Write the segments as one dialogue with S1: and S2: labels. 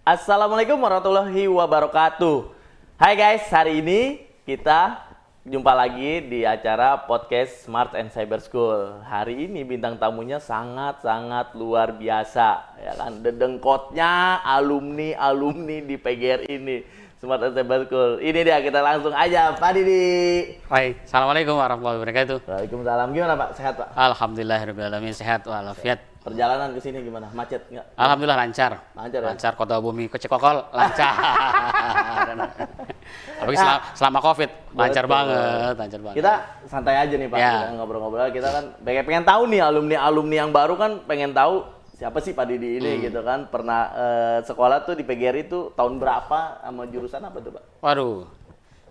S1: Assalamualaikum warahmatullahi wabarakatuh. Hai guys, hari ini kita jumpa lagi di acara podcast Smart and Cyber School. Hari ini bintang tamunya sangat-sangat luar biasa, ya kan? Dedengkotnya alumni di PGR ini, Smart and Cyber School. Ini dia, kita langsung aja, Pak Didi.
S2: Baik, assalamualaikum warahmatullahi wabarakatuh.
S1: Waalaikumsalam. Gimana Pak? Sehat Pak?
S2: Alhamdulillahirobbilalamin, sehat walafiat.
S1: Perjalanan ke sini gimana? Macet nggak?
S2: Alhamdulillah lancar.
S1: Lancar ya?
S2: Lancar, kota bumi kecekokol lancar. Apalagi selama COVID lancar
S1: Betul.
S2: banget, lancar banget.
S1: Kita santai aja nih Pak,
S2: Ya.
S1: kita ngobrol-ngobrol. Kita kan pengen tahu nih alumni yang baru kan pengen tahu siapa sih Pak Didi ini gitu kan. Pernah sekolah tuh di PGRI itu tahun berapa sama jurusan apa tuh Pak?
S2: Waduh,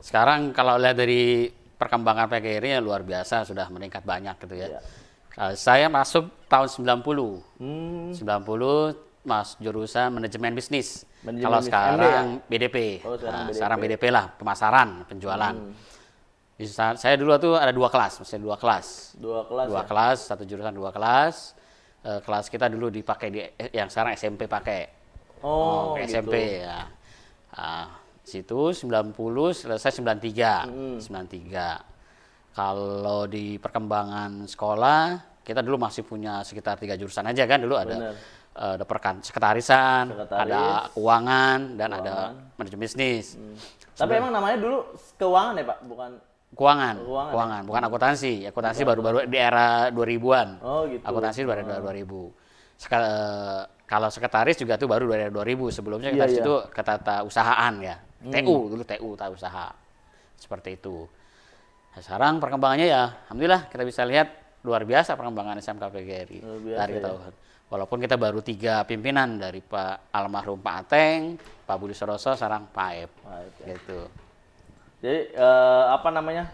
S2: sekarang kalau lihat dari perkembangan PGRI ya luar biasa, sudah meningkat banyak gitu ya.
S1: Iya.
S2: Saya masuk tahun 90. 90 jurusan manajemen bisnis.
S1: Manajemen
S2: Kalau
S1: bisnis,
S2: sekarang
S1: MB ya?
S2: BDP.
S1: Oh, sekarang BDP.
S2: Sekarang BDP lah, pemasaran, penjualan. Saya dulu tuh ada dua kelas, maksudnya dua kelas.
S1: Dua kelas
S2: Dua
S1: ya?
S2: kelas, satu jurusan dua kelas. Kelas kita dulu dipakai yang sekarang SMP pakai.
S1: Oh,
S2: Ke
S1: gitu.
S2: SMP ya. Situ 90 selesai 93. 93. Kalau di perkembangan sekolah, kita dulu masih punya sekitar 3 jurusan aja kan. Dulu ada sekretarisan, ada keuangan, dan ada manajemen bisnis.
S1: Tapi emang namanya dulu keuangan ya Pak? Bukan?
S2: Keuangan, bukan akuntansi. Akuntansi baru-baru di era 2000-an.
S1: Oh gitu.
S2: Akuntansi baru era 2000. Kalau sekretaris juga tuh baru dari 2000. Sebelumnya
S1: Iya,
S2: sekretaris
S1: iya.
S2: itu ketatausahaan ya. Dulu TU, tata usaha. Seperti itu. Nah, sekarang perkembangannya ya, alhamdulillah kita bisa lihat luar biasa perkembangan SMK PGRI dari
S1: ya?
S2: tahun. Walaupun kita baru 3 pimpinan dari Pak almarhum Pak Ateng, Pak Budi Soroso, sekarang Pak Aep. Gitu.
S1: Jadi apa namanya?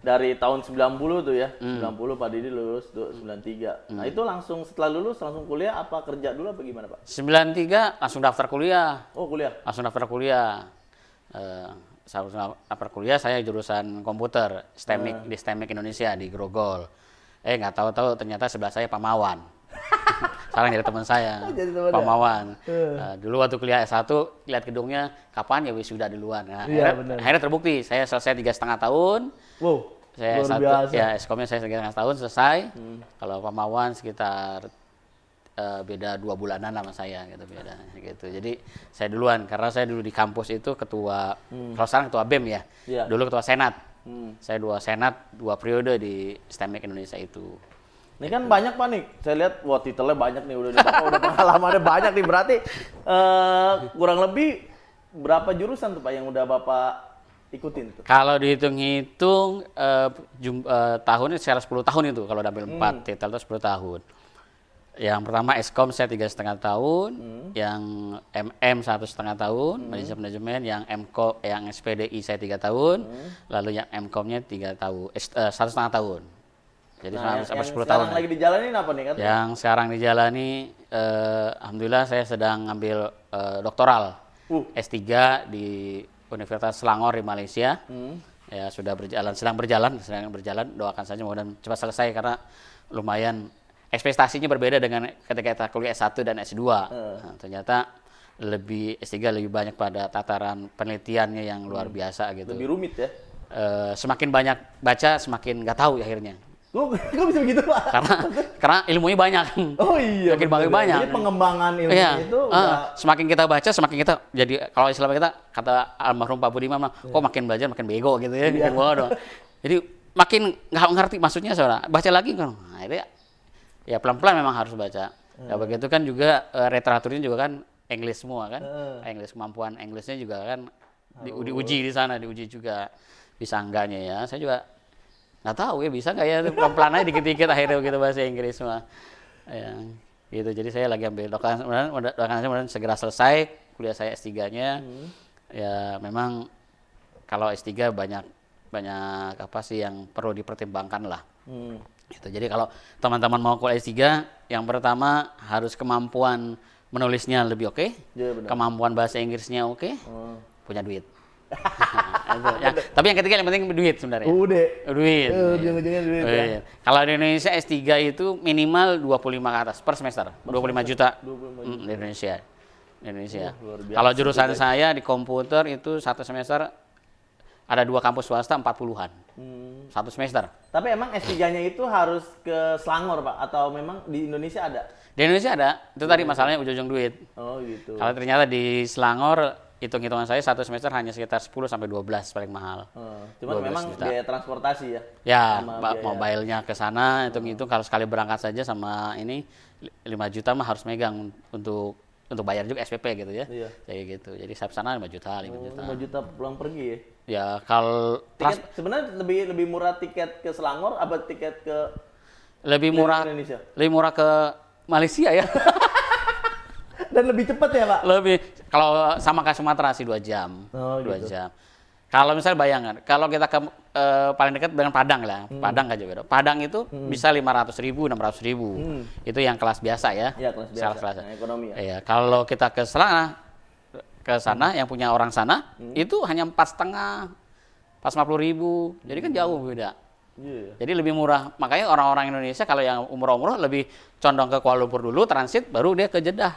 S1: Dari tahun 90 tuh ya. 90 Pak Didi lulus 93. Nah, itu langsung setelah lulus langsung kuliah apa kerja dulu apa gimana, Pak?
S2: 93 langsung daftar kuliah.
S1: Oh, kuliah.
S2: Langsung daftar kuliah. Daftar kuliah saya jurusan komputer, STEMIK di STEMIK Indonesia di Grogol. Nggak tahu-tahu ternyata sebelah saya Pak Mawan. Sekarang jadi teman saya,
S1: Jadi teman
S2: Pak
S1: ya?
S2: Mawan. Dulu waktu kuliah S1, lihat gedungnya, kapan ya wisuda duluan. Nah,
S1: Iya, benar.
S2: akhirnya terbukti, saya selesai 3,5 tahun.
S1: Wow,
S2: Saya
S1: luar biasa.
S2: ya Eskomnya saya 3,5 tahun selesai. Kalau Pak Mawan sekitar beda 2 bulanan sama saya gitu beda gitu. Jadi saya duluan karena saya dulu di kampus itu ketua, kalau sekarang ketua BEM ya.
S1: Iya.
S2: Dulu ketua senat. Saya 2 periode di STEMIK Indonesia itu.
S1: Ini kan banyak Pak nih, saya lihat wah titelnya banyak nih, udah pengalamannya banyak nih, berarti kurang lebih berapa jurusan tuh Pak yang udah Bapak ikutin tuh?
S2: Kalau dihitung-hitung tahunnya secara 10 tahun itu kalau ambil 4 titel itu 10 tahun. Yang pertama Eskom saya 3,5 tahun, yang MM 1,5 tahun, manajemen, yang MKO, yang SPDI saya 3 tahun, lalu yang MKOM-nya 1,5 tahun. Jadi sampai 10 tahun.
S1: Yang lagi dijalanin apa nih kan?
S2: Yang sekarang dijalani, alhamdulillah saya sedang ngambil doktoral S3 di Universitas Selangor di Malaysia. Ya sudah sedang berjalan. Doakan saja mudah-mudahan cepat selesai karena lumayan ekspektasinya berbeda dengan ketika kita kuliah S1 dan S2. Nah, ternyata S3 lebih banyak pada tataran penelitiannya yang luar biasa gitu.
S1: Lebih rumit ya?
S2: Semakin banyak baca, semakin nggak tahu akhirnya.
S1: Kok bisa begitu Pak?
S2: Karena ilmunya banyak.
S1: Oh iya.
S2: Semakin
S1: betul.
S2: banyak.
S1: Jadi pengembangan ilmu
S2: Iya.
S1: itu udah
S2: Semakin kita baca, semakin kita jadi, kalau istilah kita kata almarhum Pak Budiman mah, kok makin belajar makin bego gitu ya, makin bodoh. Jadi makin nggak ngerti maksudnya soalnya. Baca lagi kan. Nah, itu ya pelan-pelan memang harus baca. Ya begitu kan juga literaturnya juga kan English semua kan. English, kemampuan Englishnya juga kan diuji di sana, diuji juga bisa enggaknya ya. Saya juga nggak tahu ya bisa nggak ya, pelan-pelan aja dikit-dikit akhirnya begitu bahasa Inggris semua. Ya, gitu. Jadi saya lagi ambil doakan mudah-mudahan segera selesai kuliah saya S3-nya. Ya memang kalau S3 banyak apa sih yang perlu dipertimbangkan lah. Gitu. Jadi kalau teman-teman mau kuliah S3, yang pertama harus kemampuan menulisnya lebih oke,
S1: Iya, benar.
S2: kemampuan bahasa Inggrisnya oke, punya duit. Ya, tapi yang ketiga yang penting duit sebenarnya. Duit.
S1: Ujung-ujungnya duit ya.
S2: Duit. Kalau di Indonesia S3 itu minimal 25 ke atas per semester. 25 juta di Indonesia. Indonesia.
S1: Luar biasa
S2: Kalau jurusan
S1: juga.
S2: saya di komputer itu satu semester ada 2 kampus swasta 40-an. Satu semester.
S1: Tapi emang S3-nya itu harus ke Selangor, Pak? Atau memang di Indonesia ada?
S2: Di Indonesia ada. Itu tadi masalahnya ujung-ujung duit.
S1: Oh gitu.
S2: Kalau ternyata di Selangor, hitung-hitungan saya satu semester hanya sekitar 10 sampai 12 paling mahal.
S1: Cuman
S2: 12
S1: memang
S2: juta.
S1: biaya transportasi ya?
S2: Ya,
S1: Sama biaya-
S2: mobilenya ke sana, hitung-hitung kalau sekali berangkat saja sama ini 5 juta mah harus megang untuk bayar juga SPP gitu ya.
S1: Iya.
S2: Kayak gitu. Jadi saya sana 5 juta, 5 juta.
S1: 5 juta pulang pergi ya?
S2: Ya, kalau
S1: Tiket sebenarnya lebih murah tiket ke Selangor apa tiket ke
S2: lebih murah
S1: Indonesia?
S2: lebih murah ke Malaysia ya.
S1: Dan lebih cepat ya, Pak?
S2: Lebih kalau sama ke Sumatera sih 2 jam.
S1: Oh,
S2: 2
S1: gitu.
S2: jam. Kalau misalnya bayangan, kalau kita ke paling dekat dengan Padang lah. Padang nggak jauh beda. Padang itu bisa 500.000, 600.000. Itu yang kelas biasa ya.
S1: Iya, kelas biasa. Yang ekonomi ya.
S2: Iya, kalau kita ke sana yang punya orang sana itu hanya 4,5, 450.000. Jadi kan jauh beda.
S1: Iya.
S2: Jadi lebih murah. Makanya orang-orang Indonesia kalau yang umroh-umroh lebih condong ke Kuala Lumpur dulu, transit, baru dia ke Jeddah.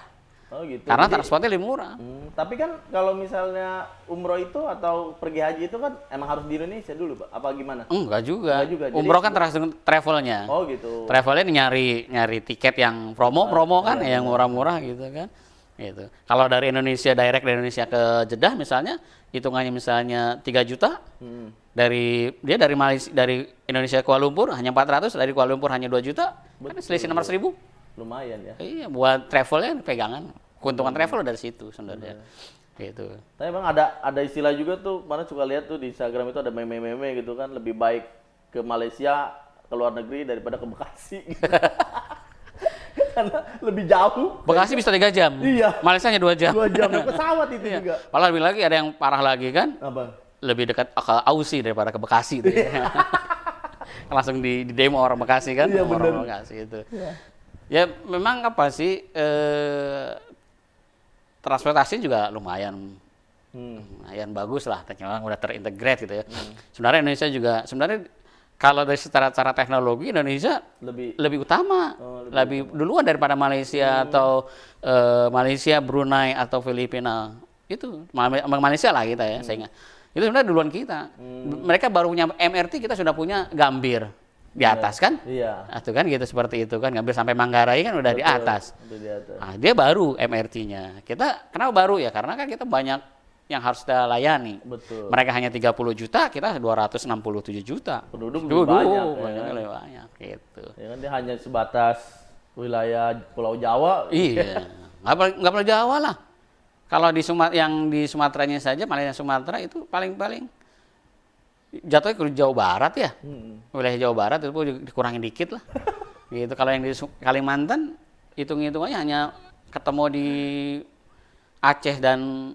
S1: Oh gitu.
S2: Karena
S1: Jadi-
S2: transportnya lebih murah.
S1: Tapi kan kalau misalnya umroh itu atau pergi haji itu kan emang harus di Indonesia dulu, Pak? Apa gimana?
S2: Enggak juga.
S1: Enggak juga. Jadi-
S2: Umroh kan tergantung travelnya.
S1: Oh gitu.
S2: Travelnya nyari tiket yang promo kan, yang murah-murah gitu kan. Gitu. Kalau dari Indonesia direct dari Indonesia ke Jeddah misalnya, hitungannya misalnya 3 juta. Dari Malaysia, dari Indonesia ke Kuala Lumpur hanya 400, dari Kuala Lumpur hanya 2 juta. Kan selisih 600.000.
S1: Lumayan ya.
S2: Iya, buat travelnya pegangan. Keuntungan travel dari situ sebenarnya. Gitu.
S1: Tapi emang ada istilah juga tuh, mana suka lihat tuh di Instagram itu ada meme-meme gitu kan, lebih baik ke Malaysia, ke luar negeri daripada ke Bekasi. Karena lebih jauh.
S2: Bekasi bisa 3 jam.
S1: Iya.
S2: Malaysia hanya 2 jam.
S1: 2 jam naik pesawat itu
S2: Iya.
S1: juga.
S2: Malah lebih lagi ada yang parah lagi kan,
S1: Apa?
S2: lebih dekat ke Aussie daripada ke Bekasi itu ya. Langsung di demo orang Bekasi kan,
S1: Iya,
S2: orang
S1: bener.
S2: Bekasi itu. Ya memang apa sih, transportasi juga lumayan bagus lah, teknologi udah terintegrate gitu ya. Sebenarnya Indonesia juga, sebenarnya kalau dari secara teknologi Indonesia
S1: Lebih
S2: lebih utama, lebih duluan daripada Malaysia atau Malaysia, Brunei atau Filipina. Itu Malaysia lah kita ya, saya ingat. Itu sebenarnya duluan kita. Mereka baru punya MRT, kita sudah punya Gambir di atas kan?
S1: Iya.
S2: Itu kan gitu seperti itu kan, Gambir sampai Manggarai kan udah di atas.
S1: Itu di atas.
S2: Nah, dia baru MRT-nya. Kita kenapa baru ya? Karena kan kita banyak yang harus kita layani.
S1: Betul.
S2: Mereka hanya 30 juta, kita 267 juta.
S1: Penduduk lebih banyak, ya
S2: Banyaknya
S1: kan?
S2: lebih banyak gitu.
S1: Ya kan dia hanya sebatas wilayah Pulau Jawa.
S2: Iya, nggak perlu Jawa lah. Kalau di yang di Sumateranya saja, Malaysia Sumatera itu paling jatuhnya ke Jawa Barat ya. Wilayah Jawa Barat itu pun dikurangin dikit lah. Gitu. Kalau yang di Kalimantan, hitung-hitungannya hanya ketemu di Aceh dan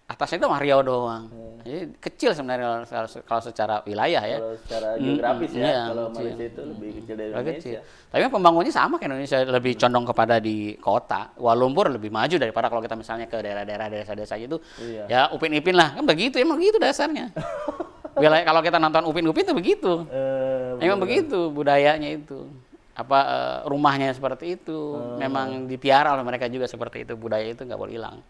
S2: atasnya itu Riau doang. Jadi kecil sebenarnya kalau secara wilayah ya.
S1: Kalau secara geografis ya,
S2: iya,
S1: kalau
S2: kecil.
S1: Malaysia itu lebih kecil dari
S2: Agak
S1: Indonesia.
S2: kecil. Tapi pembangunnya sama kayak Indonesia, lebih condong kepada di kota. Kuala Lumpur lebih maju daripada kalau kita misalnya ke daerah-daerah desa-desa itu.
S1: Iya.
S2: Ya Upin-Ipin lah, kan begitu, emang begitu dasarnya. Wilayah kalau kita nonton Upin-Ipin itu begitu. Emang begitu budayanya itu. Rumahnya seperti itu. Memang dipiara oleh mereka juga seperti itu. Budaya itu nggak boleh hilang.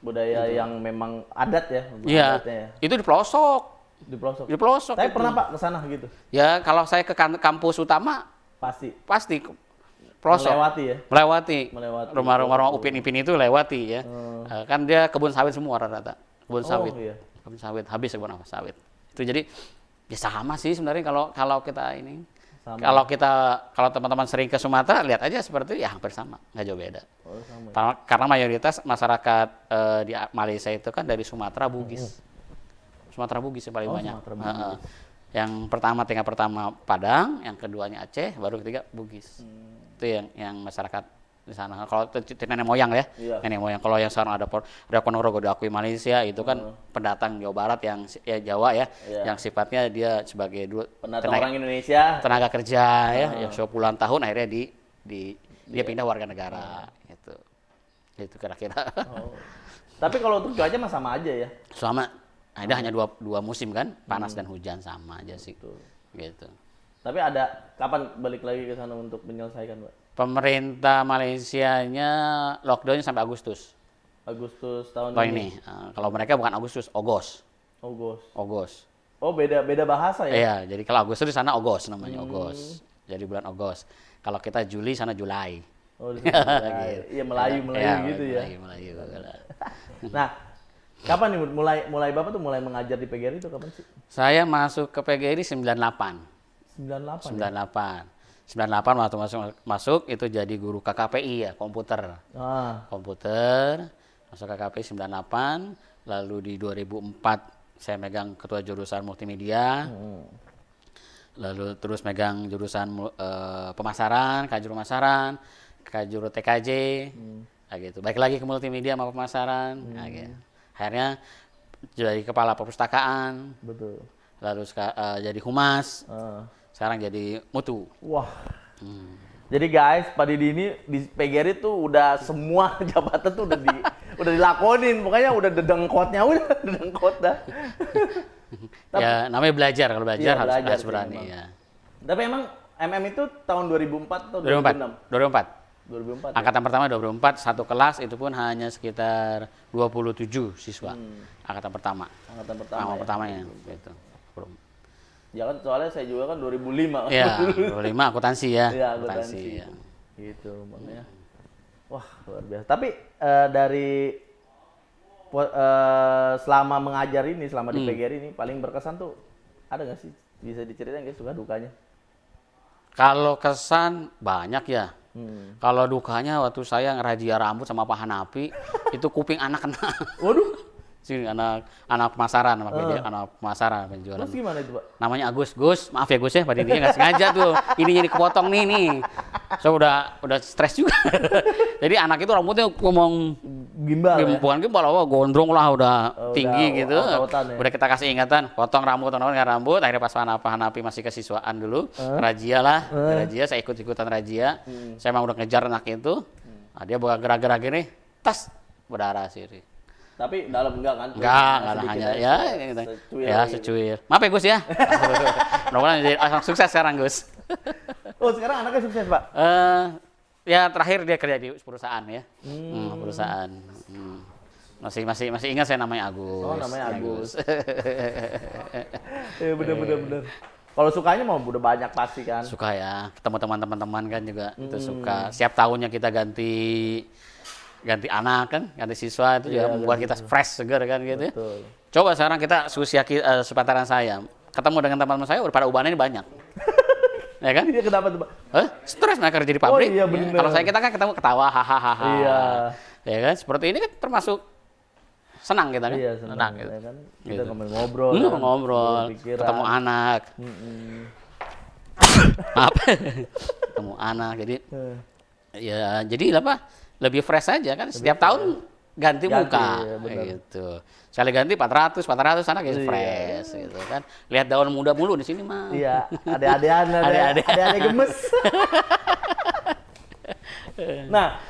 S1: Budaya yang memang adat ya.
S2: Iya.
S1: Adatnya ya.
S2: Itu di pelosok.
S1: Di pelosok.
S2: Di pelosok.
S1: Saya
S2: itu.
S1: pernah Pak ke sana gitu.
S2: Ya kalau saya ke kampus utama
S1: Pasti.
S2: pasti pelosok.
S1: Melewati ya.
S2: Melewati.
S1: Melewati.
S2: Rumah-rumah Upin-Ipin itu lewati ya. Kan dia kebun sawit semua rata-rata. Kebun sawit.
S1: Iya.
S2: Kebun sawit, habis kebun sawit. Itu jadi ya sama sih sebenarnya kalau kita ini.
S1: Sama.
S2: Kalau teman-teman sering ke Sumatera, lihat aja seperti itu, ya hampir sama, nggak jauh beda.
S1: Oh, sama.
S2: Karena mayoritas masyarakat di Malaysia itu kan dari Sumatera Bugis. Sumatera Bugis yang paling banyak.
S1: Sumatera Bugis.
S2: Yang tingkat pertama Padang, yang keduanya Aceh, baru ketiga Bugis. Itu yang masyarakat di sana. Kalau nenek moyang ya,
S1: Iya.
S2: nenek moyang. Kalau yang sekarang ada Ponorogo diakui Malaysia, itu kan pendatang Jawa Barat yang Jawa ya,
S1: Iya.
S2: yang sifatnya dia sebagai
S1: Pendatang orang Indonesia.
S2: tenaga kerja ya, yang 10-an tahun akhirnya dia pindah warga negara gitu. Itu kira-kira.
S1: Oh. Tapi kalau untuk cuaca mah sama aja ya.
S2: Selama ada hanya dua musim kan, panas dan hujan sama aja sih. Gitu.
S1: Tapi ada kapan balik lagi ke sana untuk menyelesaikan, Pak?
S2: Pemerintah Malaysianya lockdownnya sampai Agustus.
S1: Agustus tahun
S2: Tahun ini. Kalau mereka bukan Agustus, Ogos.
S1: Ogos.
S2: Ogos.
S1: Oh, beda bahasa ya?
S2: Iya, jadi kalau Agustus di sana Ogos namanya, Ogos. Jadi bulan Ogos. Kalau kita Juli sana Julai.
S1: Oh, di sana. Iya, Melayu
S2: Iya,
S1: gitu ya.
S2: Melayu.
S1: Nah, kapan nih mulai Bapak tuh mulai mengajar di PGRI itu kapan sih?
S2: Saya masuk ke PGRI 98.
S1: 98.
S2: 98 waktu masuk itu jadi guru KKPI ya, komputer. Komputer, masuk KKPI 98, lalu di 2004 saya megang ketua jurusan multimedia. Lalu terus megang jurusan pemasaran, kajuru pemasaran, kajuru TKJ, kayak gitu. Balik lagi ke multimedia sama pemasaran, gitu. Akhirnya jadi kepala perpustakaan.
S1: Betul.
S2: Lalu jadi humas. Sekarang jadi mutu.
S1: Wah. Jadi guys, Pak Didi ini di PGRI tuh udah semua jabatan tuh udah dilakonin, pokoknya udah dedengkotnya dah.
S2: Ya namanya belajar, kalau belajar
S1: Iya,
S2: harus berani ya.
S1: Tapi emang MM itu tahun 2004 atau
S2: 2004.
S1: 2006? 2004.
S2: Angkatan pertama 2004, satu kelas itu pun hanya sekitar 27 siswa. Angkatan pertama.
S1: Angkatan pertama.
S2: Pertamanya gitu.
S1: Ya kan soalnya saya juga kan 2005.
S2: Iya, 2005 akuntansi ya.
S1: Iya, akuntansi.
S2: Ya.
S1: Gitu makanya. Wah, luar biasa. Tapi dari selama mengajar ini, selama di PGRI ini paling berkesan tuh ada nggak sih? Bisa diceritain guys suka dukanya?
S2: Kalau kesan banyak ya. Kalau dukanya waktu saya ngerajia rambut sama Pak Hanapi, itu kuping anak kena.
S1: Waduh.
S2: Sini anak pemasaran, anak pemasaran penjualan.
S1: Terus gimana itu, Pak?
S2: Namanya Gus, maaf ya Gus ya, Pak Didi nggak sengaja tuh. Ini jadi kepotong nih. So udah stres juga. Jadi anak itu rambutnya ngomong
S1: gimbal ya?
S2: Bukan gimbal, gondrong lah udah tinggi gitu.
S1: Ya?
S2: Udah kita kasih ingatan, potong rambut, rambut. Akhirnya pas Pak Hanapi masih kesiswaan dulu, razia lah, razia. Saya ikut-ikutan razia. Saya emang udah ngejar anak itu. Nah, dia buka gerak-gerak gini, tas berdarah sih.
S1: Tapi dalam enggak kan?
S2: Enggak hanya ya gitu. Ya, secuil. Maaf ya Gus ya. Mudah-mudahan jadi sukses sekarang Gus.
S1: Oh, sekarang anaknya sukses, Pak?
S2: Ya terakhir dia kerja di perusahaan ya. Perusahaan. Masih ingat saya namanya Agus.
S1: Oh, namanya Agus. Iya, benar. Kalau sukanya mau udah banyak pasti kan?
S2: Suka ya. Ketemu teman-teman kan juga itu suka. Setiap tahunnya kita ganti anak kan, ganti siswa itu juga membuat kita fresh, segar kan gitu.
S1: Betul.
S2: Coba sekarang kita usia sepantaran saya, ketemu dengan teman-teman saya pada ubahannya banyak. Ya kan?
S1: Iya, kenapa tuh, Pak?
S2: Stres mereka kerja di pabrik.
S1: Oh iya, bener.
S2: Kalau kita kan ketemu ketawa, hahaha.
S1: Iya.
S2: Ya kan? Seperti ini kan termasuk senang kita kan?
S1: Iya, senang
S2: gitu.
S1: ya kan? Kita
S2: Gitu.
S1: ngobrol.
S2: Ngobrol, ketemu anak. Apa? Ketemu anak. Jadi ya jadi apa? Lebih fresh aja kan, setiap tahun ganti muka gitu. Sekali ganti 400 anak ya fresh gitu kan. Lihat daun muda mulu di sini mah.
S1: Iya, adik-adik gemes. Nah,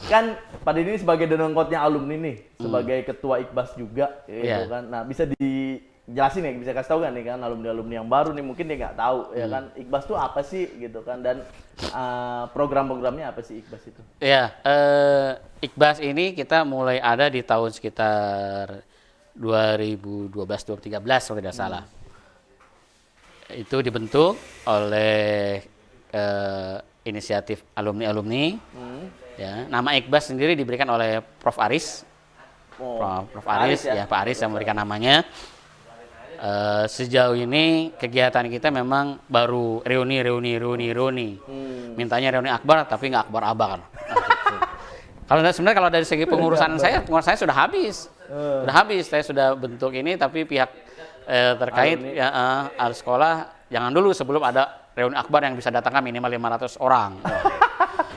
S1: kan Pak Didi sebagai denongkotnya alumni nih, sebagai ketua Ikbas juga gitu kan. Nah, bisa dijelasin ya, bisa kasih tahu kan nih kan alumni-alumni yang baru nih mungkin dia nggak tahu ya kan Ikbas tuh apa sih gitu kan, dan program-programnya apa sih Ikbas itu?
S2: Iya, Ikbas ini kita mulai ada di tahun sekitar 2012-2013 kalau tidak salah. Itu dibentuk oleh inisiatif alumni-alumni. Ya, nama Ikbas sendiri diberikan oleh Prof. Aris. Prof. Aris ya, Pak Aris yang memberikan namanya. Sejauh ini kegiatan kita memang baru reuni. Mintanya reuni akbar tapi nggak akbar abang. Kalau sebenarnya kalau dari segi pengurusan saya sudah habis. Saya sudah bentuk ini, tapi pihak terkait harus sekolah jangan dulu sebelum ada reuni akbar yang bisa datangkan minimal 500 orang.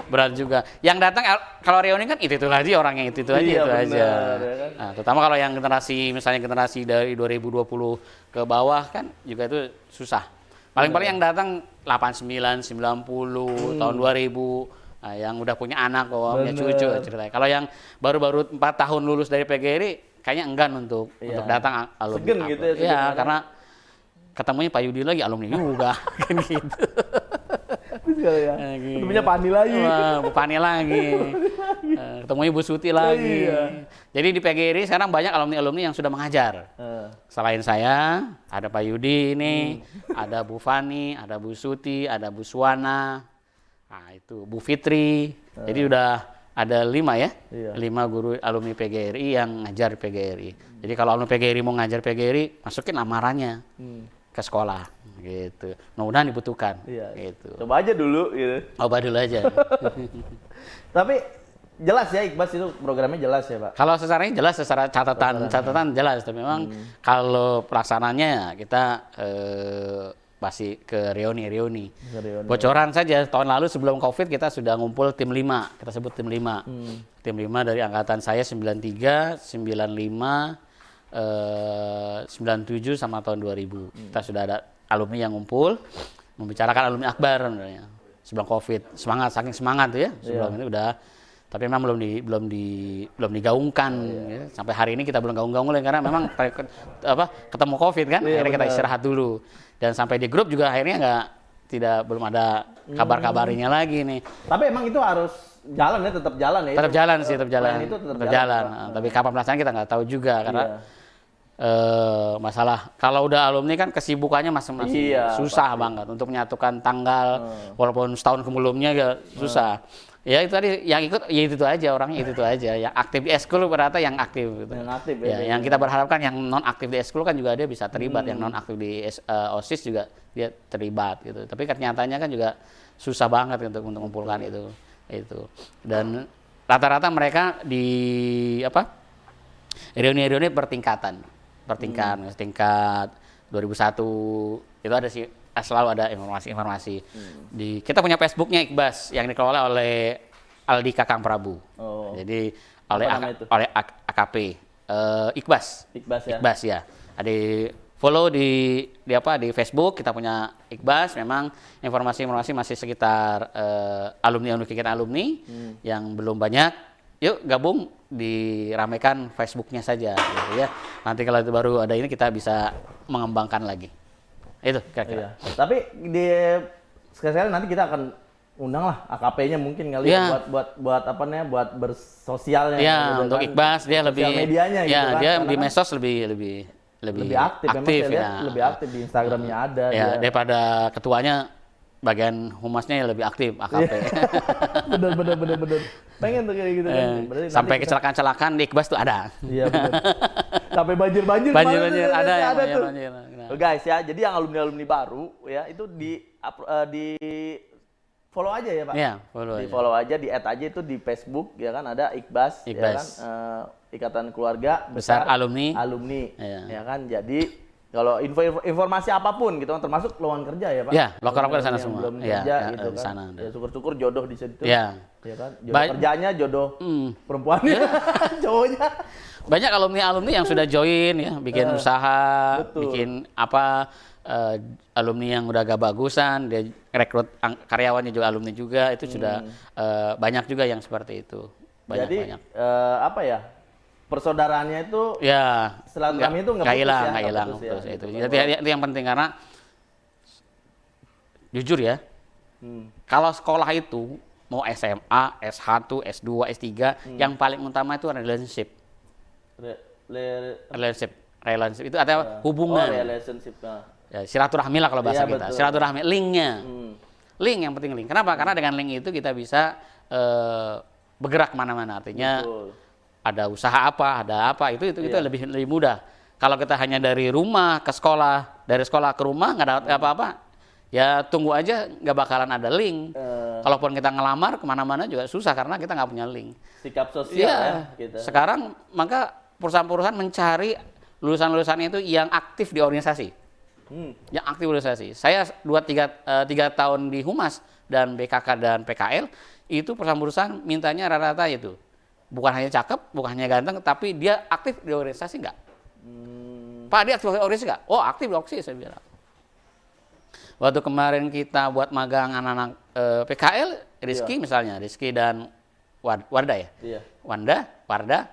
S2: Berat juga. Yang datang kalau reuni kan itu aja orangnya itu aja.
S1: Iya, bener,
S2: aja.
S1: Ya kan?
S2: Nah, terutama kalau yang generasi dari 2020 ke bawah kan juga itu susah. Paling-paling yang datang 89, 90, tahun 2000, nah, yang udah punya anak, punya cucu ceritanya. Kalau yang baru-baru 4 tahun lulus dari PGRI kayaknya enggan untuk datang alumni.
S1: Segen gitu ya.
S2: Iya, karena ketemunya Pak Yudi lagi alumni juga kan gitu.
S1: Ya. Ketemunya Pani lagi.
S2: Pani lagi. ketemu Ibu Suti lagi.
S1: Iya.
S2: Jadi di PGRI sekarang banyak alumni-alumni yang sudah mengajar. Selain saya, ada Pak Yudi ini, ada Bu Fani, ada Bu Suti, ada Bu Suwana, nah itu Bu Fitri. Jadi udah ada 5 ya,
S1: Iya.
S2: 5 guru alumni PGRI yang ngajar di PGRI. Jadi kalau alumni PGRI mau ngajar PGRI, masukin lamarannya ke sekolah, gitu. Mudah-mudahan dibutuhkan,
S1: Iya.
S2: gitu.
S1: Coba aja dulu gitu.
S2: Coba dulu aja.
S1: Tapi jelas ya Iqbas itu programnya jelas ya Pak.
S2: Kalau secara jelas, secara catatan jelas, tapi memang kalau pelaksananya kita masih ke reuni. Bocoran saja, tahun lalu sebelum Covid kita sudah ngumpul tim 5, kita sebut tim 5. Tim 5 dari angkatan saya 93, 95, 97 sama tahun 2000. Kita sudah ada alumni yang ngumpul membicarakan alumni akbar sebenarnya. Sebelum Covid, saking semangat tuh ya. Sebelum ini udah, tapi memang belum digaungkan. Ya. Sampai hari ini kita belum gaung-gaung lagi karena memang ketemu Covid kan. Akhirnya kita istirahat dulu. Dan sampai di grup juga akhirnya belum ada kabar-kabarnya lagi nih.
S1: Tapi emang itu harus jalan ya, tetap jalan ya.
S2: Tetap jalan sih, tetap jalan.
S1: Itu tetap
S2: jalan. Tapi kapan pelaksanaan kita nggak tahu juga karena masalah kalau udah alumni kan kesibukannya masing-masing susah banget untuk menyatukan tanggal walaupun setahun sebelumnya ya susah. Ya itu tadi yang ikut ya itu aja orangnya itu aja yang aktif di eskul berarti yang aktif gitu.
S1: Yang aktif
S2: ya. Yang kita berharapkan yang non aktif di eskul kan juga dia bisa terlibat, yang non aktif di OSIS juga dia terlibat gitu. Tapi kenyataannya kan juga susah banget untuk mengumpulkan itu. Dan rata-rata mereka di reuni-reuni setingkat 2001 itu ada sih selalu ada informasi-informasi. Kita punya Facebooknya Iqbas yang dikelola oleh Aldi Kakang Prabu. Jadi oleh AKP Iqbas ya. Iqbas ya. Ada follow di Facebook, kita punya Iqbas. Memang informasi-informasi masih sekitar alumni kegiatan alumni yang belum banyak. Yuk gabung, diramaikan Facebooknya saja gitu ya. Nanti kalau itu baru ada ini kita bisa mengembangkan lagi. Itu kira-kira.
S1: Iya. Tapi sekali-sekali nanti kita akan undang lah AKP-nya mungkin kali ya buat apa namanya, buat bersosialnya.
S2: Iya,
S1: gitu
S2: untuk
S1: kan.
S2: Iqbas dia lebih
S1: medianya
S2: ya,
S1: gitu kan.
S2: dia
S1: Karena
S2: di
S1: kan
S2: medsos lebih
S1: aktif. Memang saya lihat lebih aktif di Instagramnya ada.
S2: Ya,
S1: dia.
S2: daripada ketuanya bagian humasnya yang lebih aktif AKP.
S1: Bener. Pengen tuh kayak gitu kan.
S2: Sampai kecelakaan di Iqbas tuh ada.
S1: Iya benar. Sampai banjir
S2: ada
S1: tuh.
S2: Banjir.
S1: Guys ya, jadi yang alumni baru ya itu di follow aja ya Pak.
S2: Iya,
S1: follow aja, di add aja itu di Facebook ya kan, ada Iqbas. Ya kan, Ikatan Keluarga Besar Alumni. Ya kan, jadi kalau informasi apapun gitu kan, termasuk lowongan kerja ya Pak.
S2: Ya, lowongan kerja sana semua.
S1: Belum kerja gitu kan.
S2: Sana,
S1: ya syukur-syukur jodoh di situ.
S2: Ya
S1: kan, jodoh kerjanya, jodoh perempuannya, cowoknya.
S2: Banyak alumni yang sudah join ya, bikin usaha, bikin alumni yang udah agak bagusan, dia rekrut karyawannya juga alumni juga, itu sudah banyak juga yang seperti itu.
S1: Banyak. Persaudaraannya itu silaturahmi itu nggak putus.
S2: Itu yang penting karena jujur ya, kalau sekolah itu mau SMA, S1, S2, S3, yang paling utama itu relationship. Relationship itu ada hubungan.
S1: Relationship.
S2: Ya, silaturahmi lah kalau bahasa kita. Betul. Silaturahmi, linknya. Link yang penting link. Kenapa? Karena dengan link itu kita bisa bergerak kemana-mana. Artinya ada usaha ada apa itu lebih mudah. Kalau kita hanya dari rumah ke sekolah, dari sekolah ke rumah nggak dapat apa-apa, ya tunggu aja nggak bakalan ada link. Kalaupun kita ngelamar kemana-mana juga susah karena kita nggak punya link.
S1: Sikap sosial
S2: gitu. Sekarang maka perusahaan-perusahaan mencari lulusan-lulusan itu yang aktif di organisasi. Yang aktif di organisasi. Saya 3 tahun di Humas dan BKK dan PKL, itu perusahaan-perusahaan mintanya rata-rata itu. Bukan hanya cakep, bukan hanya ganteng, tapi dia aktif di organisasi nggak? Pak, dia aktif di organisasi nggak? Oh, aktif di organisasi, saya bilang. Waktu kemarin kita buat magang anak-anak PKL, Rizky misalnya, Rizky dan Warda ya? Iya. Warda,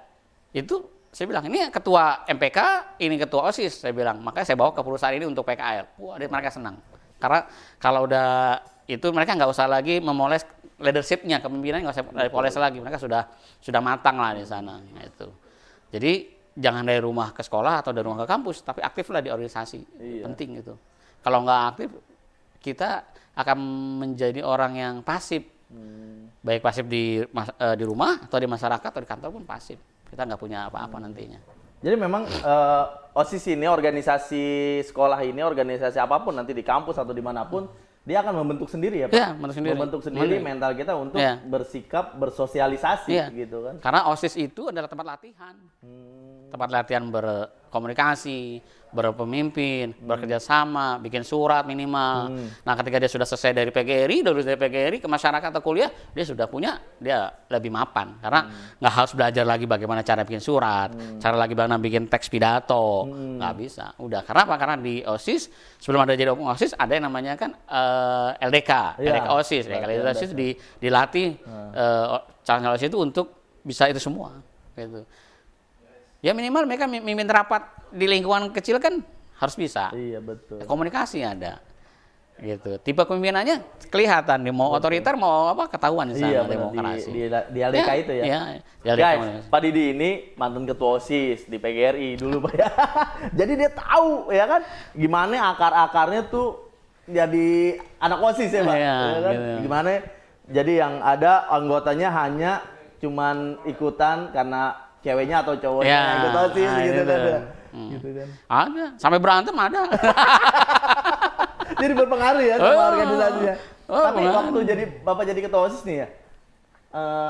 S2: itu saya bilang, ini ketua MPK, ini ketua OSIS, saya bilang. Makanya saya bawa ke perusahaan ini untuk PKL. Wah, mereka senang. Karena kalau udah itu mereka nggak usah lagi memoles leadership-nya, kepemimpinannya nggak usah dari Polres lagi, mereka sudah matang lah di sana. Itu. Jadi jangan dari rumah ke sekolah atau dari rumah ke kampus, tapi aktiflah di organisasi, penting itu. Kalau nggak aktif, kita akan menjadi orang yang pasif, baik pasif di rumah atau di masyarakat atau di kantor pun pasif. Kita nggak punya apa-apa nantinya.
S1: Jadi memang OSIS ini, organisasi sekolah ini, organisasi apapun nanti di kampus atau dimanapun, dia akan membentuk sendiri ya Pak?
S2: Iya, membentuk sendiri.
S1: Mental kita untuk bersikap, bersosialisasi gitu kan?
S2: Karena OSIS itu adalah tempat latihan. Tempat latihan berkomunikasi, berpemimpin, bekerja sama, bikin surat minimal. Nah, ketika dia sudah selesai dari PGRI, ke masyarakat atau kuliah, dia sudah punya, dia lebih mapan. Karena nggak harus belajar lagi bagaimana cara bikin surat, cara lagi bagaimana bikin teks pidato, nggak bisa. Udah, karena apa? Karena di OSIS, sebelum ada jadi OSIS, ada yang namanya kan LDK, LDK OSIS. LDK OSIS dilatih calon OSIS itu untuk bisa itu semua. Gitu. Ya minimal mereka mimpin rapat di lingkungan kecil kan harus bisa.
S1: Iya betul.
S2: Komunikasi ada, gitu. Tipe kepemimpinannya kelihatan, dia mau otoriter mau apa ketahuan di sana.
S1: Iya,
S2: demokrasi.
S1: Di LDK itu ya.
S2: Iya,
S1: guys, Pak Didi ini mantan ketua OSIS di PGRI dulu Pak ya. Jadi dia tahu ya kan gimana akar-akarnya tuh jadi anak OSIS ya Pak.
S2: Iya,
S1: ya kan?
S2: gitu.
S1: Gimana jadi yang ada anggotanya hanya cuman ikutan karena ceweknya atau cowoknya yang ikut OSIS gitu kan. Gitu kan.
S2: Ada, sampai berantem ada.
S1: Jadi berpengaruh ya sama organisasinya. Tapi
S2: benar.
S1: waktu Bapak jadi ketua OSIS nih ya,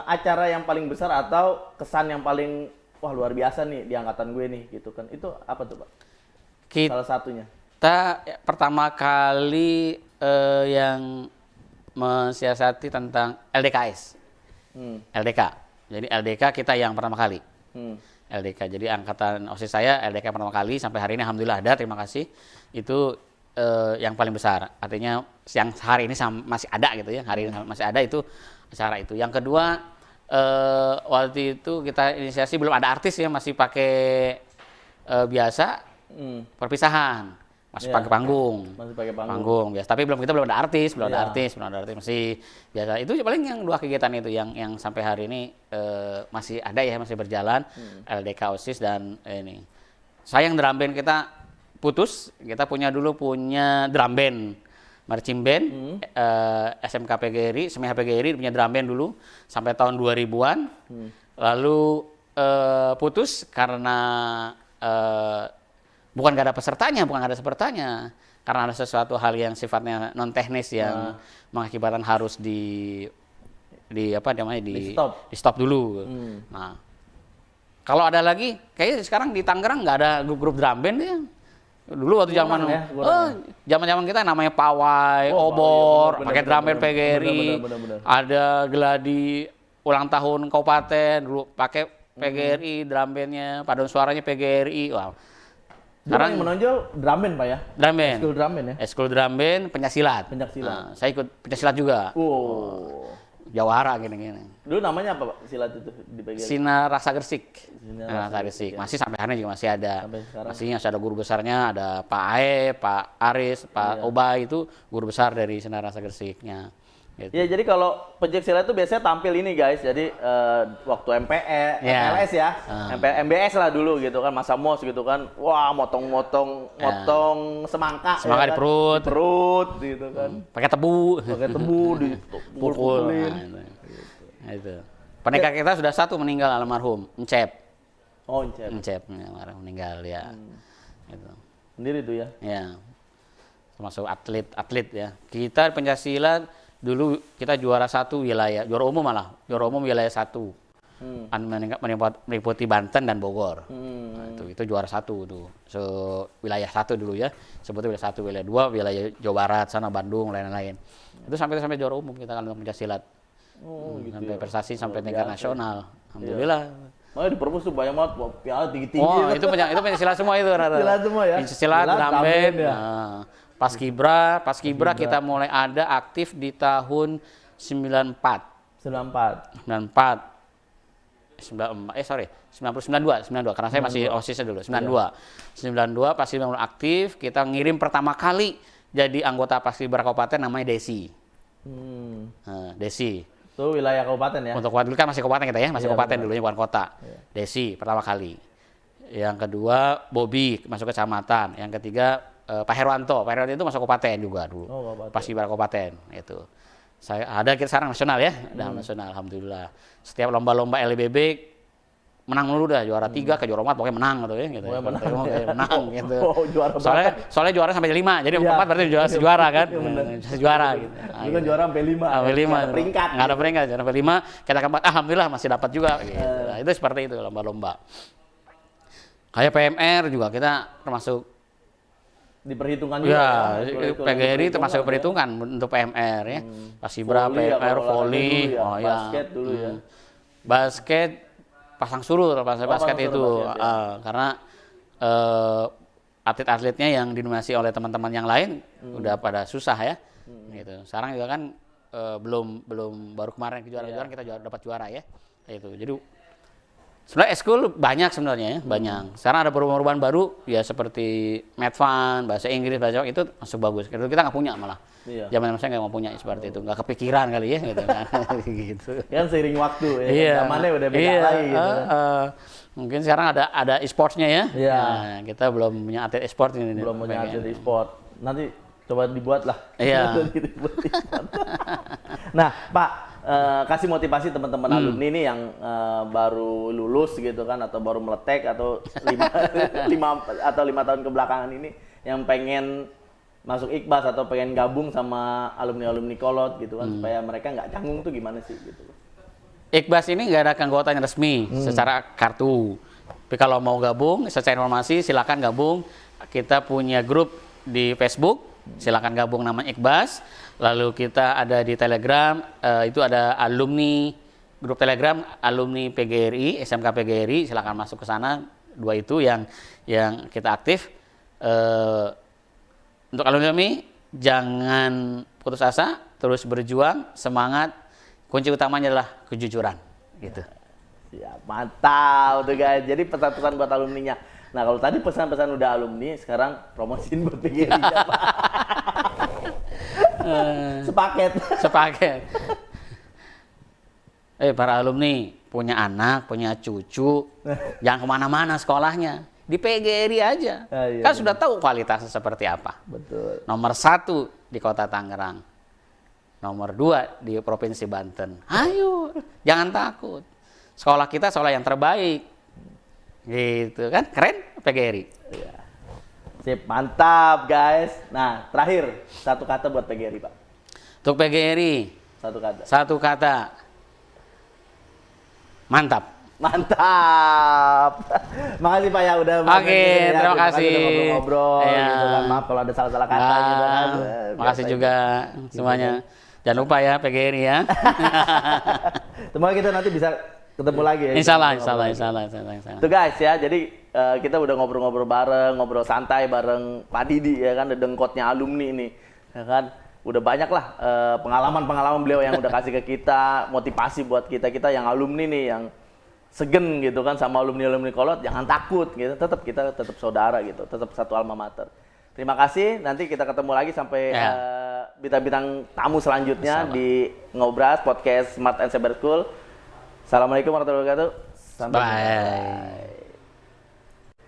S1: acara yang paling besar atau kesan yang paling wah luar biasa nih di angkatan gue nih gitu kan. Itu apa tuh Pak? Salah satunya.
S2: Kita pertama kali yang mensiasati tentang LDKS. LDK. Jadi LDK kita yang pertama kali. LDK. Jadi angkatan OSIS saya LDK pertama kali sampai hari ini alhamdulillah ada, terima kasih. Itu yang paling besar. Artinya yang hari ini masih ada gitu ya. Hari ini masih ada itu acara itu. Yang kedua waktu itu kita inisiasi belum ada artis ya, masih pakai biasa perpisahan. Masih pakai panggung.
S1: Masih pakai
S2: Panggung biasa. Tapi kita belum ada artis, belum ada artis, masih biasa. Itu paling yang dua kegiatan itu yang sampai hari ini masih ada ya, masih berjalan. LDK OSIS dan ini. Sayang drum band kita putus. Kita dulu punya drum band, marching band, SMK PGRI, SMH PGRI punya drum band dulu sampai tahun 2000-an. Lalu putus karena bukan nggak ada pesertanya, karena ada sesuatu hal yang sifatnya non teknis yang mengakibatkan harus di stop dulu. Nah, kalau ada lagi, kayaknya sekarang di Tangerang nggak ada grup drum band ya. Dulu waktu zaman kita namanya pawai, obor, pakai drum band PGRI, ada geladi ulang tahun kabupaten dulu pakai PGRI drum bandnya, paduan suaranya PGRI, wow.
S1: Sekarang yang menonjol drum band Pak ya?
S2: Drum band.
S1: Eskul drum band ya?
S2: Eskul drum band, pencaksilat. Nah, saya ikut pencaksilat juga. Jawara gini-gini.
S1: Dulu namanya apa Pak silat itu di PGRI?
S2: Sinar Rasa Gersik. Rasa Gersik. Masih sampai hari ini juga masih ada. Masih ada guru besarnya, ada Pak Ae, Pak Aris, Pak Oba itu guru besar dari Sinar Rasa Gersiknya. Gitu.
S1: Ya jadi kalau pencaksilat itu biasanya tampil ini guys, jadi waktu MPE, MLS ya, MBS lah dulu gitu kan, masa MOS gitu kan, wah motong semangka
S2: ya, di perut,
S1: gitu kan,
S2: pakai tebu
S1: dipukul-pukulin.
S2: Nah, itu. Pendekar kita sudah satu meninggal almarhum, Encep.
S1: Oh Encep
S2: meninggal ya. Gitu.
S1: Sendiri tuh ya?
S2: Ya, termasuk atlet ya. Kita pencaksilat dulu kita juara satu wilayah, juara umum wilayah satu, meliputi Banten dan Bogor. Nah, itu juara satu tuh, wilayah satu dulu ya, sebetulnya wilayah satu, wilayah dua, wilayah Jawa Barat, sana Bandung, lain-lain. Itu sampai juara umum kita kalau pencaksilat, sampai prestasi sampai tingkat nasional, alhamdulillah.
S1: Makanya di Perpus tuh banyak banget piala tinggi-tinggi.
S2: Oh itu pencaksilat semua itu.
S1: Pencaksilat semua ya.
S2: Pencaksilat, drum band. Paskibra kita mulai ada aktif di tahun 92 karena saya masih OSIS dulu. 92 Paskibra mulai aktif, kita ngirim pertama kali jadi anggota Paskibra Kabupaten namanya Desi. Desi.
S1: Itu wilayah kabupaten ya?
S2: Untuk dulu kan masih kabupaten kita ya, masih
S1: Iya,
S2: kabupaten
S1: benar.
S2: dulunya bukan kota.
S1: Iya.
S2: Desi pertama kali. Yang kedua Bobi masuk kecamatan. Yang ketiga Pak Herwanto. Pak Herwanto itu masuk kabupaten juga dulu.
S1: Oh, kabupaten.
S2: Pas Ibara kabupaten itu. Kita sekarang nasional ya, nasional alhamdulillah. Setiap lomba-lomba LBB menang mulu dah, juara 3 ke juara 4 pokoknya menang gitu ya gitu.
S1: Pokoknya menang.
S2: Menang gitu.
S1: Oh, juara
S2: Soalnya juara sampai 5. Jadi
S1: Iya.
S2: 4 berarti juara kan.
S1: Bener.
S2: Juara gitu.
S1: Itu kan juara sampai 5.
S2: Sampai 5.
S1: Nggak ada peringkat.
S2: Nggak ada peringkat, juara sampai 5. Kita kan alhamdulillah masih dapat juga gitu. Nah, itu seperti itu lomba-lomba. Kayak PMR juga kita termasuk
S1: Diperhitungkan juga
S2: ya,
S1: Kalau
S2: PGRI termasuk
S1: ya.
S2: perhitungan untuk PMR ya. Pasibra,
S1: Voli ya,
S2: PMR,
S1: kalau
S2: voli,
S1: olahraga dulu ya,
S2: oh ya.
S1: basket dulu ya.
S2: Basket pasang surut, basket
S1: pasang
S2: itu
S1: surut basket, ya.
S2: karena atlet-atletnya yang didominasi oleh teman-teman yang lain udah pada susah ya. Gitu. Sekarang juga kan belum baru kemarin kejuaraan kita dapat juara ya. Itu. Jadi sebenarnya eskul banyak sebenarnya ya, banyak. Sekarang ada perubahan-perubahan baru ya seperti Medfund, bahasa Inggris, bahasa itu masuk bagus. Kita nggak punya malah.
S1: Iya.
S2: Zaman saya nggak mau punya seperti itu, nggak kepikiran kali ya gitu kan. Gitu.
S1: Kan seiring waktu ya.
S2: Iya.
S1: Zamannya udah beda
S2: Iya,
S1: lagi gitu.
S2: mungkin sekarang ada e-sportsnya ya.
S1: Iya.
S2: Nah, kita belum punya atlet e-sport ini.
S1: Belum punya
S2: pengen.
S1: atlet e-sport. Nanti coba dibuat lah.
S2: Iya.
S1: Dibuat e-sport. Nah, Pak, kasih motivasi teman-teman alumni ini yang baru lulus gitu kan, atau baru meletek, atau 5 tahun kebelakangan ini yang pengen masuk Iqbas atau pengen gabung sama alumni Kolot gitu kan, supaya mereka nggak canggung tuh gimana sih gitu.
S2: Iqbas ini nggak ada keanggotaan resmi secara kartu. Tapi kalau mau gabung, secara informasi silakan gabung. Kita punya grup di Facebook, silakan gabung nama Iqbas. Lalu kita ada di Telegram, itu ada alumni grup Telegram alumni PGRI, SMK PGRI, silakan masuk ke sana. 2 itu yang kita aktif. Untuk alumni jangan putus asa, terus berjuang, semangat. Kunci utamanya adalah kejujuran, gitu.
S1: Ya, mantap tuh guys. Jadi pesan-pesan buat alumninya. Nah, kalau tadi pesan-pesan udah alumni, sekarang promosiin buat PGRI Pak. Sepaket.
S2: Para alumni punya anak, punya cucu, jangan kemana-mana sekolahnya. Di PGRI aja.
S1: Iya,
S2: Kan sudah tahu kualitasnya seperti apa.
S1: Betul.
S2: Nomor 1 di Kota Tangerang. Nomor 2 di Provinsi Banten. Ayo, jangan takut. Sekolah kita sekolah yang terbaik. Gitu kan? Keren PGRI.
S1: Ya. Sip, mantap guys. Nah, terakhir satu kata buat PGRI, Pak.
S2: Untuk PGRI,
S1: Satu kata.
S2: Mantap.
S1: Mantap. Makasih Pak ya udah
S2: Terima kasih.
S1: Udah ngobrol-ngobrol
S2: Iya.
S1: gitu kan. Maaf kalau ada salah-salah kata gitu kan.
S2: Makasih
S1: Biasa
S2: juga
S1: gitu.
S2: semuanya. Jangan lupa ya PGRI ya.
S1: Semoga kita nanti bisa ketemu lagi ya.
S2: Insya Allah.
S1: Tuh guys ya, jadi kita udah ngobrol-ngobrol bareng, ngobrol santai bareng Pak Didi ya kan, dengkotnya alumni ini, ya kan. Udah banyak lah pengalaman-pengalaman beliau yang udah kasih ke kita, motivasi buat kita yang alumni nih, yang segen gitu kan sama alumni Kolot, jangan takut gitu, kita tetap saudara gitu, tetap satu alma mater. Terima kasih, nanti kita ketemu lagi sampai bintang-bintang tamu selanjutnya di Ngobras Podcast Smart and Cyber School. Assalamualaikum warahmatullahi wabarakatuh. Sampai jumpa.
S2: Bye.